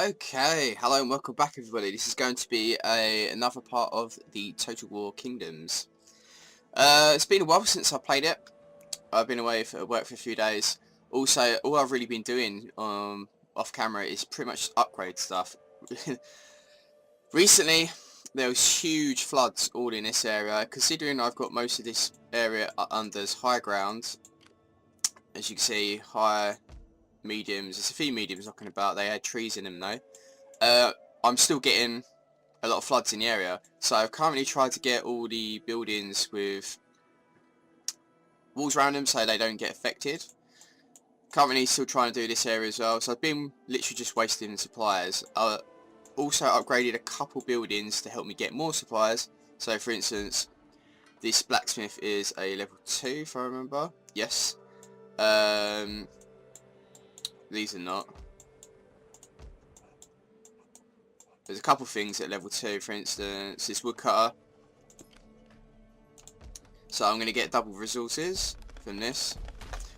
Okay, hello and welcome back everybody. This is going to be another part of the Total War Kingdoms. It's been a while since I played it. I've been away for work for a few days. Also, all I've really been doing off camera is pretty much upgrade stuff. Recently, there was huge floods all in this area. Considering I've got most of this area under as high ground, as you can see, high, mediums. There's a few mediums knocking about. They had trees in them though. I'm still getting a lot of floods in the area, so I've currently tried to get all the buildings with walls around them so they don't get affected. Currently still trying to do this area as well, so I've been literally just wasting supplies. I also upgraded a couple buildings to help me get more supplies. So for instance, this blacksmith is a level 2 if I remember. Yes. These are not. There's a couple things at level 2, for instance, this woodcutter. So I'm going to get double resources from this.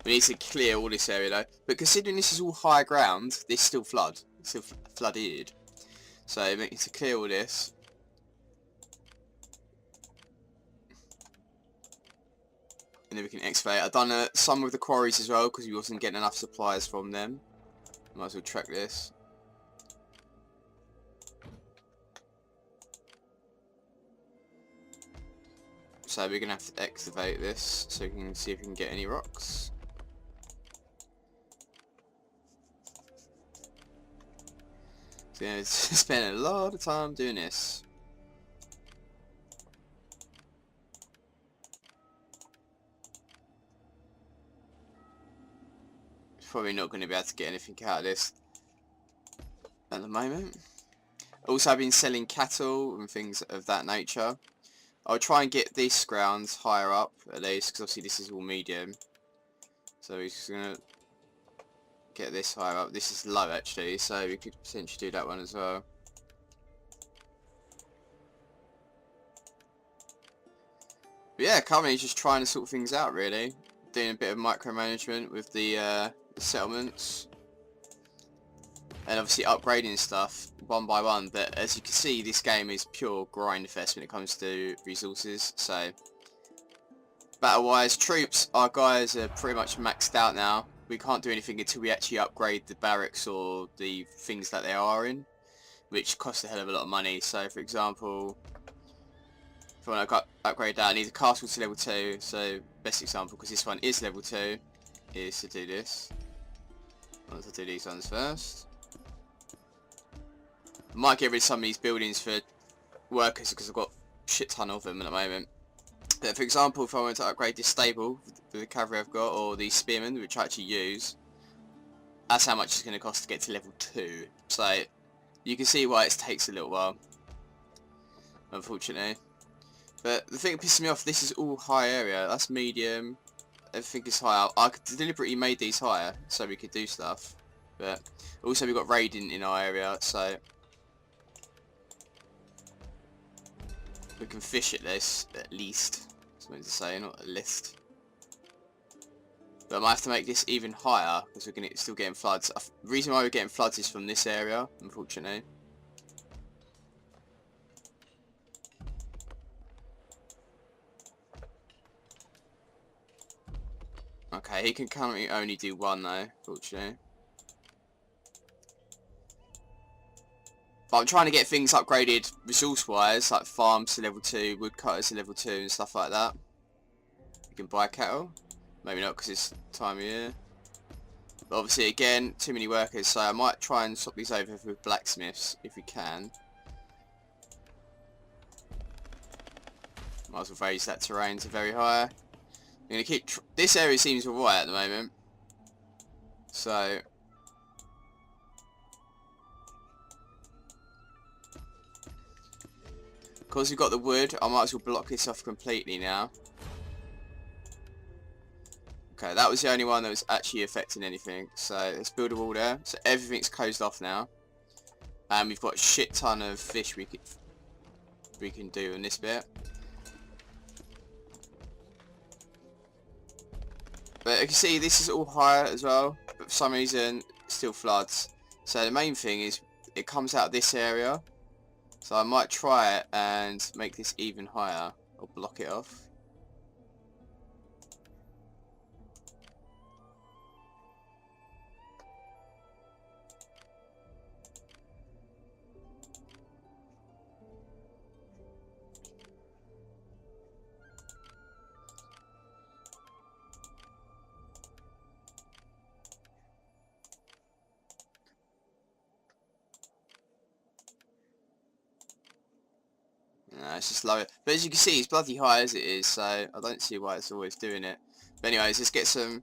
We need to clear all this area though. But considering this is all high ground, this still flooded. So we need to clear all this. And then we can excavate. I've done some of the quarries as well because we wasn't getting enough supplies from them. Might as well track this. So we're going to have to excavate this so we can see if we can get any rocks. So yeah, it's spent a lot of time doing this. Probably not going to be able to get anything out of this at the moment. Also, I've been selling cattle and things of that nature. I'll try and get this ground higher up at least, because obviously this is all medium. So we're just going to get this higher up. This is low actually, so we could potentially do that one as well. But yeah, currently just trying to sort things out really. Doing a bit of micromanagement with the settlements. And obviously upgrading stuff one by one, but as you can see this game is pure grind fest when it comes to resources. So battle wise, troops, our guys are pretty much maxed out now. We can't do anything until we actually upgrade the barracks or the things that they are in, which costs a hell of a lot of money. So for example, if I want to upgrade that, I need a castle to level 2. So best example, because this one is level 2, is to do this. I want to do these ones first. I might get rid of some of these buildings for workers because I've got a shit ton of them at the moment. But for example, if I wanted to upgrade this stable with the cavalry I've got, or the spearmen, which I actually use, that's how much it's going to cost to get to level 2. So you can see why it takes a little while, unfortunately. But the thing that pisses me off, this is all high area. That's medium. Everything is higher. I deliberately made these higher so we could do stuff. But also we've got raiding in our area, so we can fish at this, at least. That's what I meant to say, not a list. But I might have to make this even higher because we're still getting floods. The reason why we're getting floods is from this area, unfortunately. Okay, he can currently only do one though, fortunately. But I'm trying to get things upgraded resource-wise, like farms to level 2, woodcutters to level 2 and stuff like that. You can buy cattle. Maybe not because it's time of year. But obviously again, too many workers, so I might try and swap these over with blacksmiths if we can. Might as well raise that terrain to very high. I'm going to keep... this area seems alright at the moment. So... because we've got the wood, I might as well block this off completely now. Okay, that was the only one that was actually affecting anything. So let's build a wall there. So everything's closed off now. And we've got a shit ton of fish we can do in this bit. But you can see this is all higher as well. But for some reason, it still floods. So the main thing is it comes out of this area. So I might try it and make this even higher, or block it off. No, it's just lower. But as you can see, it's bloody high as it is, so I don't see why it's always doing it. But anyways, let's get some...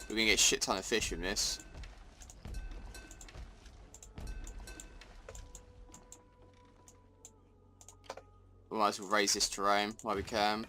We're going to get a shit ton of fish from this. We might as well raise this terrain while we can.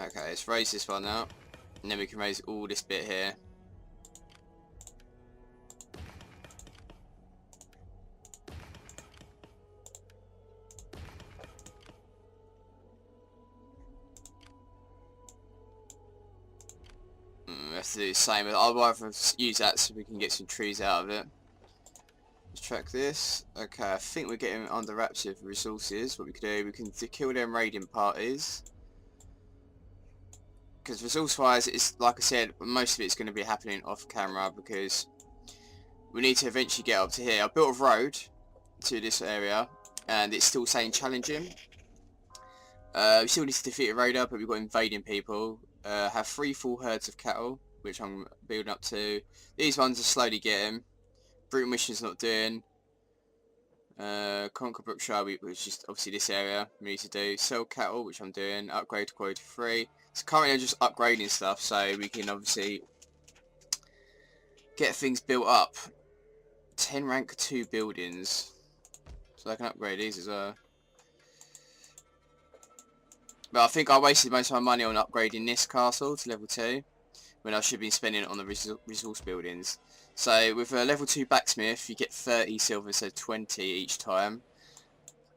Okay, let's raise this one out, and then we can raise all this bit here. We have to do the same. I'll rather use that so we can get some trees out of it. Let's track this. Okay, I think we're getting under wraps of resources. What we can do, we can kill them raiding parties. Because resource-wise, it's like I said, most of it's going to be happening off camera because we need to eventually get up to here. I built a road to this area, and it's still saying challenging. We still need to defeat a raider, but we've got invading people. Have 3 full herds of cattle, which I'm building up to. These ones are slowly getting. Brutal mission's not doing. Conquer Brookshire, which is obviously this area we need to do. Sell cattle, which I'm doing. Upgrade to quota 3. So currently I'm just upgrading stuff so we can obviously get things built up. 10 rank 2 buildings. So I can upgrade these as well. But I think I wasted most of my money on upgrading this castle to level 2 when I should be spending it on the resource buildings. So with a level 2 blacksmith you get 30 silver instead of 20 each time.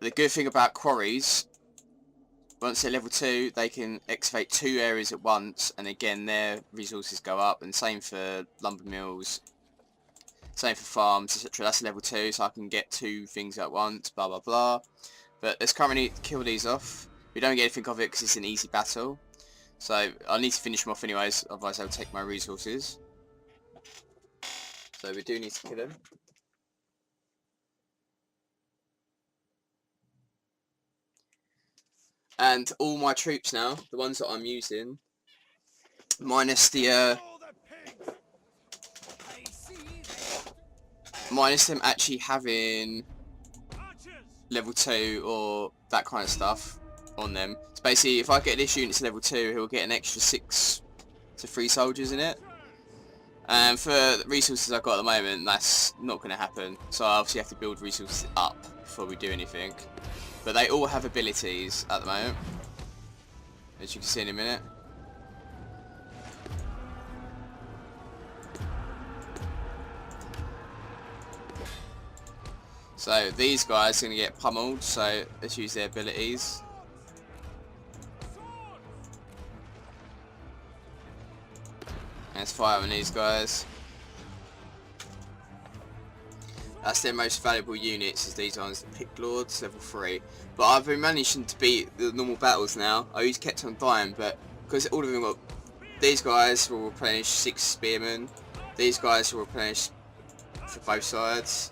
The good thing about quarries, once they're level 2 they can excavate 2 areas at once, and again their resources go up, and same for lumber mills, same for farms, etc. That's level 2, so I can get 2 things at once, blah blah blah. But let's currently kill these off. We don't get anything of it because it's an easy battle, so I need to finish them off anyways, otherwise they'll take my resources. So we do need to kill them. And all my troops now, the ones that I'm using, minus the minus them actually having level 2 or that kind of stuff on them. So basically if I get this unit to level 2, he'll get an extra 6 to 3 soldiers in it. And for the resources I've got at the moment, that's not going to happen. So I obviously have to build resources up before we do anything. But they all have abilities at the moment, as you can see in a minute. So these guys are going to get pummeled, so let's use their abilities. Let's fire on these guys. That's their most valuable units, is these ones, the Pick Lords, level 3. But I've been managing to beat the normal battles now. I used kept on dying, but because all of them got... These guys will replenish 6 spearmen. These guys will replenish for both sides.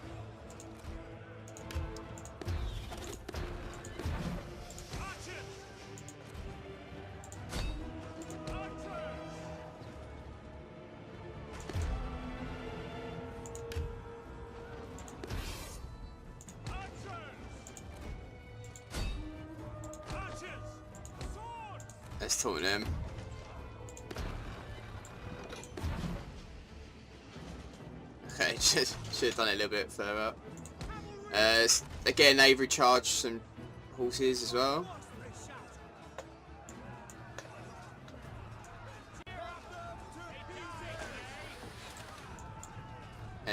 Let's taunt him. Okay, should have done it a little bit further up. Again, they've recharged some horses as well.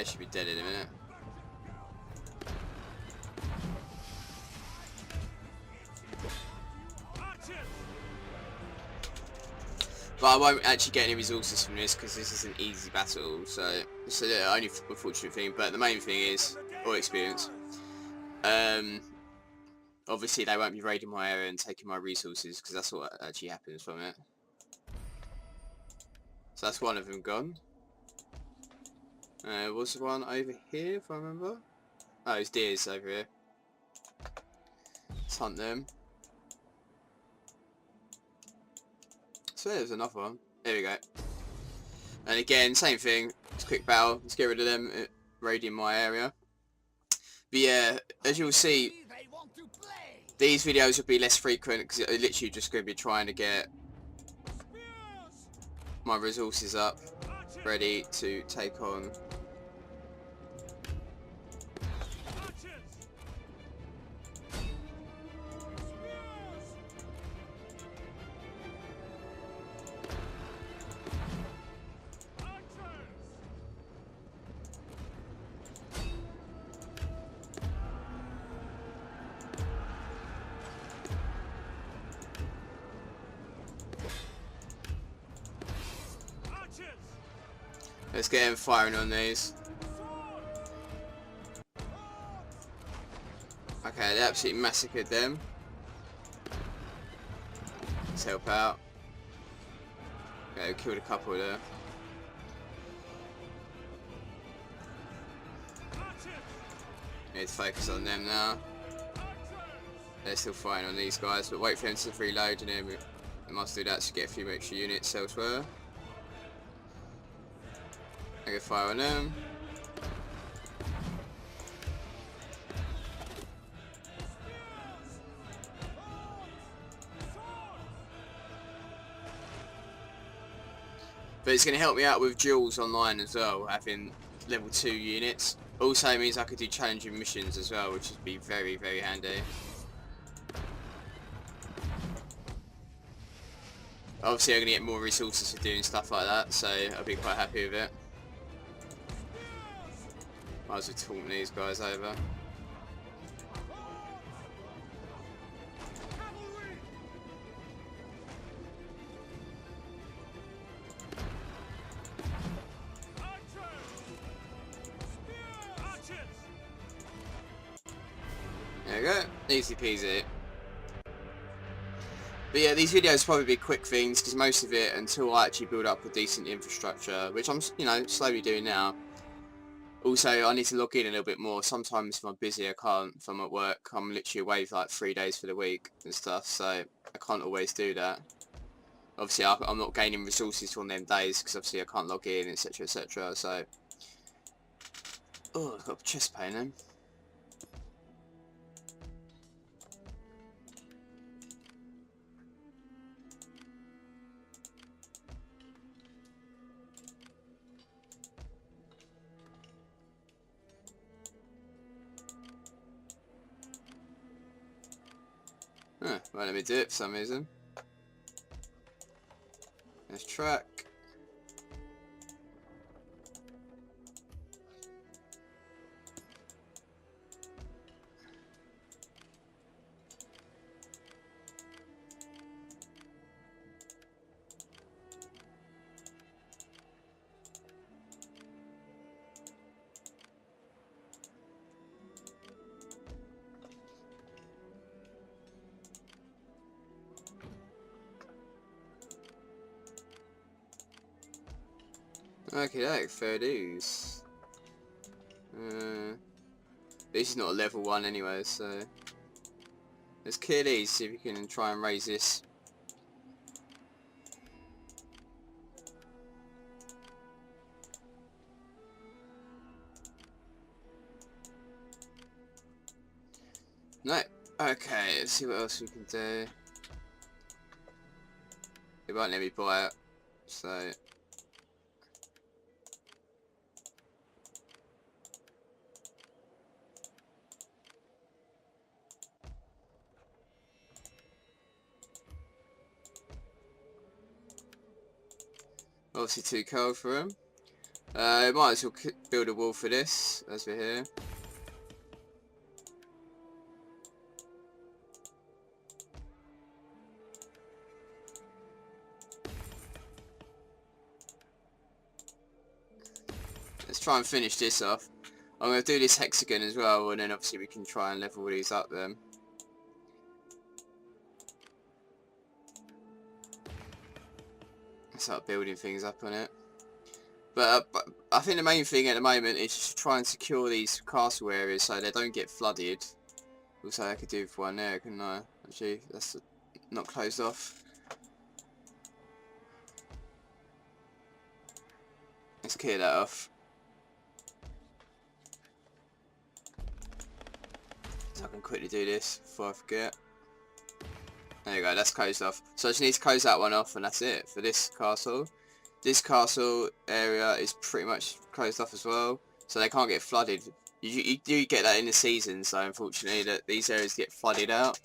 They should be dead in a minute. But I won't actually get any resources from this because this is an easy battle, so it's the only unfortunate thing. But the main thing is all experience. Obviously they won't be raiding my area and taking my resources because that's what actually happens from it. So that's one of them gone. Was the one over here, if I remember? Oh, it's deers over here. Let's hunt them. So there's another one. There we go. And again, same thing. It's a quick battle. Let's get rid of them raiding my area. But yeah, as you'll see, these videos will be less frequent because it's literally just going to be trying to get my resources up, ready to take on. Let's get him firing on these. Okay, they absolutely massacred them. Let's help out. Okay, we killed a couple there. Need to focus on them now. They're still fighting on these guys, but wait for them to reload and then we must do that to get a few extra units elsewhere. I can fire on them. But it's going to help me out with duels online as well, having level 2 units. Also means I could do challenging missions as well, which would be very, very handy. Obviously I'm going to get more resources for doing stuff like that, so I'll be quite happy with it. Might as well taunt these guys over. There we go, easy peasy. But yeah, these videos probably be quick things because most of it until I actually build up a decent infrastructure, which I'm, you know, slowly doing now. Also, I need to log in a little bit more. Sometimes if I'm busy, I can't. If I'm at work, I'm literally away for like 3 days for the week and stuff, so I can't always do that. Obviously, I'm not gaining resources on them days because obviously I can't log in, etc, etc, so... Oh, I've got chest pain then. Huh, won't let me do it for some reason. Let's track. Okay, like fair dues. This is not a level 1 anyway, so let's kill these, see if we can try and raise this. No, okay, let's see what else we can do. It won't let me buy it, so... Obviously too cold for him. Might as well build a wall for this as we're here. Let's try and finish this off. I'm going to do this hexagon as well, and then obviously we can try and level these up then. Start building things up on it. But I think the main thing at the moment is just try and secure these castle areas so they don't get flooded. Also, I could do for one there, couldn't I? Actually, that's not closed off. Let's clear that off. So I can quickly do this before I forget. There you go, that's closed off. So I just need to close that one off and that's it for this castle. This castle area is pretty much closed off as well, so they can't get flooded. You do get that in the season, so unfortunately that these areas get flooded out.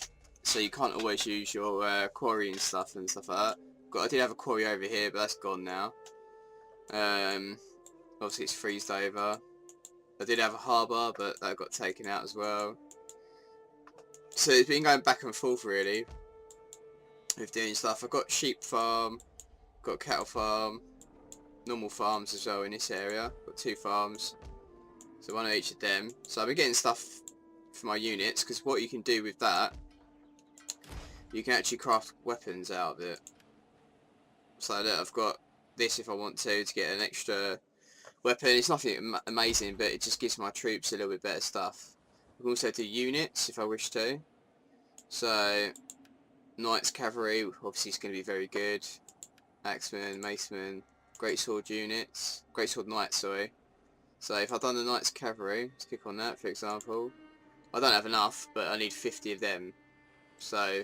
So you can't always use your quarry and stuff like that. I did have a quarry over here, but that's gone now. Obviously it's freezed over. I did have a harbour, but that got taken out as well. So it's been going back and forth really with doing stuff. I've got sheep farm, got cattle farm, normal farms as well in this area. Got 2 farms, so one of each of them. So I've been getting stuff for my units, because what you can do with that, you can actually craft weapons out of it. So that I've got this if I want to get an extra weapon. It's nothing amazing, but it just gives my troops a little bit better stuff. I can also do units if I wish to. So Knights Cavalry obviously is going to be very good. Axemen, Macemen, Greatsword units, Greatsword Knights, sorry. So if I've done the Knights Cavalry, let's click on that for example. I don't have enough, but I need 50 of them. So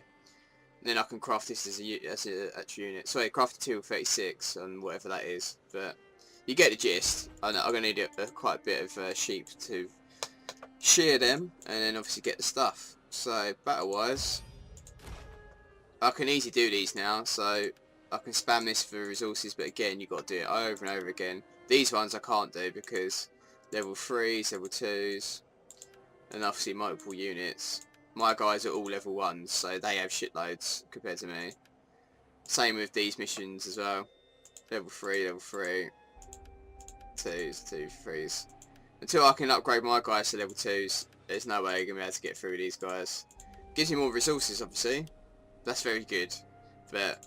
then I can craft this as a actual unit. Sorry, craft a 236 and whatever that is. But you get the gist. I'm going to need quite a bit of sheep to shear them, and then obviously get the stuff. So battle-wise, I can easily do these now, so I can spam this for resources, but again, you've got to do it over and over again. These ones I can't do because level 3s, level 2s, and obviously multiple units. My guys are all level 1s, so they have shitloads compared to me. Same with these missions as well. Level 3, 2s, 2, 3s. Until I can upgrade my guys to level 2s, there's no way I'm going to be able to get through these guys. Gives me more resources, obviously. That's very good. But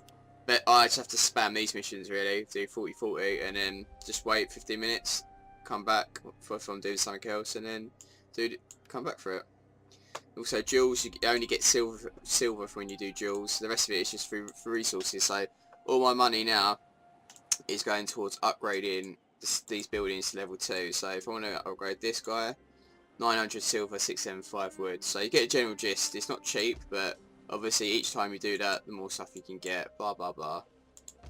I just have to spam these missions really, do 40-40 and then just wait 15 minutes, come back if I'm doing something else, and then come back for it. Also duels, you only get silver when you do duels. The rest of it is just for resources. So all my money now is going towards upgrading these buildings to level 2. So if I want to upgrade this guy, 900 silver, 675 wood. So you get a general gist. It's not cheap, but obviously each time you do that, the more stuff you can get, blah blah blah.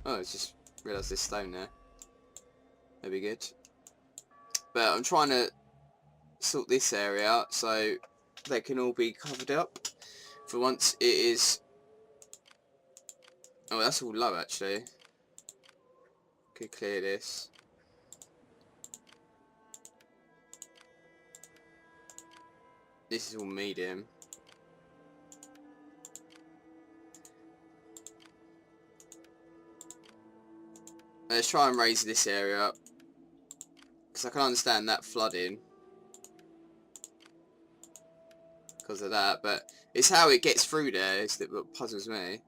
Oh, I just realised this stone there. That'd be good. But I'm trying to sort this area out so they can all be covered up. For once it is... Oh, that's all low actually. Could clear this. This is all medium. Let's try and raise this area up, because I can understand that flooding because of that, but it's how it gets through there is that what puzzles me.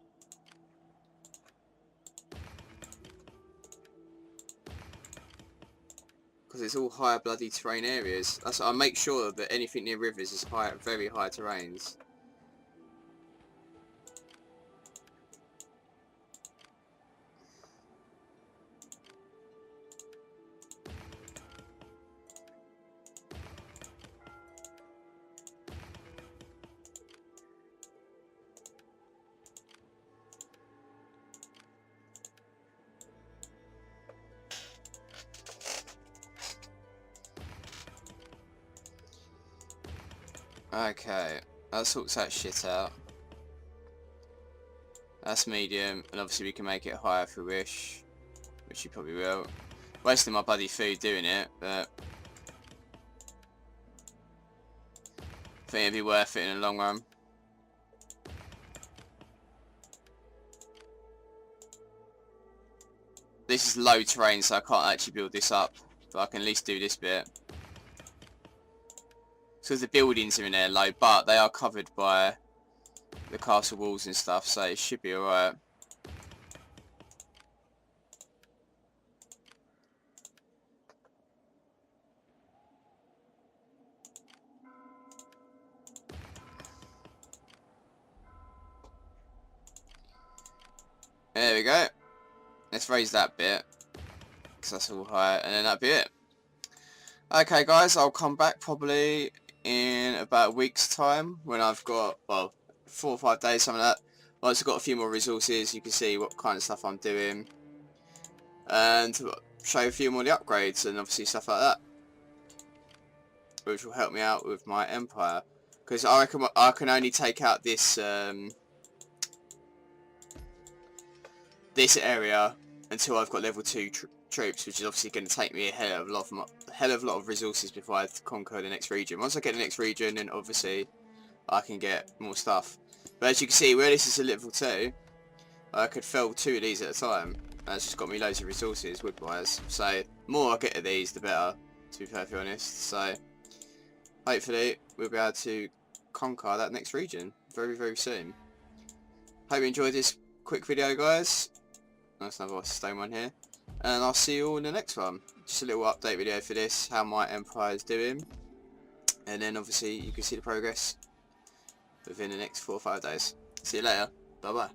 Because it's all higher bloody terrain areas. That's I make sure that anything near rivers is very high terrains. Okay, that sorts that shit out. That's medium, and obviously we can make it higher if we wish, which you probably will. Wasting my bloody food doing it, but I think it'd be worth it in the long run. This is low terrain, so I can't actually build this up, but I can at least do this bit. So the buildings are in there low, but they are covered by the castle walls and stuff, so it should be alright. There we go. Let's raise that bit, because that's all high, and then that'll be it. Okay guys, I'll come back probably in about a week's time, when I've got, well, 4 or 5 days, something like that. Once I've got a few more resources, you can see what kind of stuff I'm doing, and show a few more of the upgrades, and obviously stuff like that, which will help me out with my empire. Because I reckon I can only take out this this area until I've got level 2 troops, which is obviously going to take me a hell of a lot of resources before I conquer the next region. Once I get the next region, then obviously I can get more stuff. But as you can see, where this is a level 2, I could fill 2 of these at a time. That's just got me loads of resources wood-wise. So the more I get of these, the better, to be perfectly honest. So hopefully we'll be able to conquer that next region very, very soon. Hope you enjoyed this quick video, guys. Nice another stone one here. And I'll see you all in the next one. Just a little update video for this, how my empire is doing. And then obviously you can see the progress within the next 4 or 5 days. See you later. Bye bye.